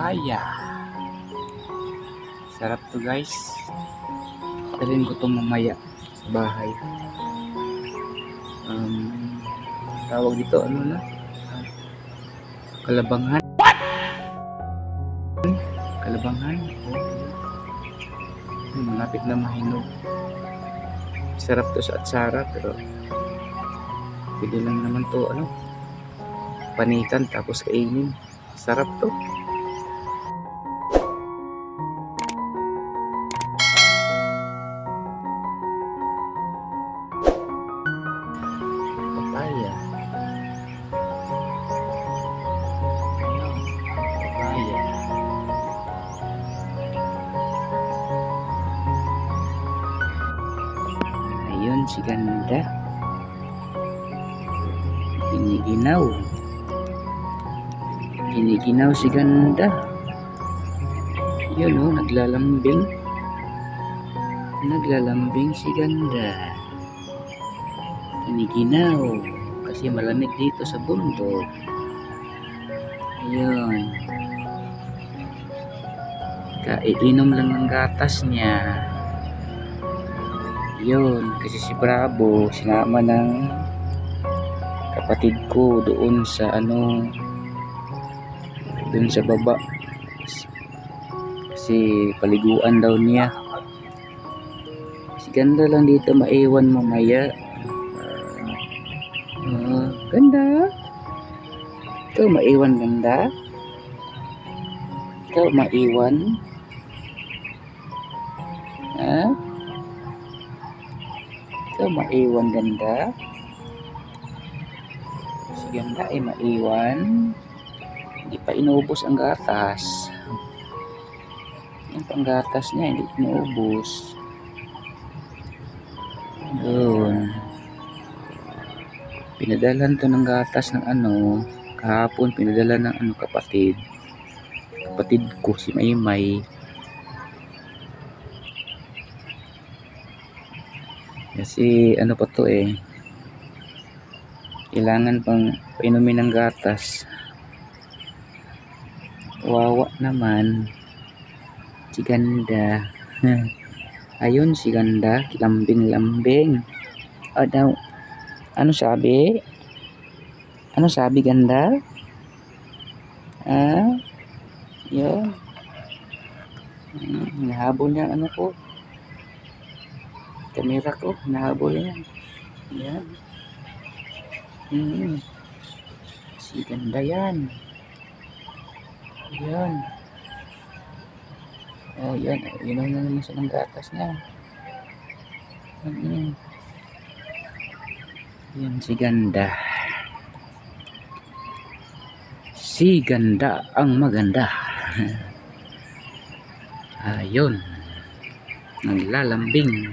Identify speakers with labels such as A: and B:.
A: papaya. Sarap to guys. Dalhin ko to mamaya sa bahay. Tawag dito ano na? Kalabanghan. Kalabanghan. Malapit na mahinog. Sarap to sa atsara pero pwede lang naman to ano, panitan tapos kainin. Sarap to. Papaya. Papaya. Ayun si ganda. Giniginaw. Giniginaw si ganda. Yun o, naglalambing. Naglalambing si ganda. Giniginaw. Kasi malamig dito sa bundok. Ayun. Kaiinom lang ng gatas niya. Yun. Kasi si Bravo, sinama ng kapatid ko doon sa ano, doon sa baba kasi paliguan daw niya. Si ganda lang dito maiwan mamaya. Ganda, ikaw maiwan ganda, ikaw maiwan ikaw maiwan ganda. Si ganda ay maiwan, hindi pa inubos ang gatas. Yung panggatas niya hindi inubos. Doon pinadalan to ng gatas ng ano kahapon, pinadala ng ano kapatid ko si Maymay. Kasi ano pa to kailangan pang painumin ng gatas. Kawawa naman si ganda. Ayun si ganda, lambing daw. Ano sabi? Ano sabi ganda? Yun. Hinahabol niya ano ko, kamera ko, hinahabol niya. Yan. Si ganda yan. Yan. Yan. Inom na naman siya ng gatas niya. Yan si ganda. Si ganda ang maganda. Ayun. Naglalambing.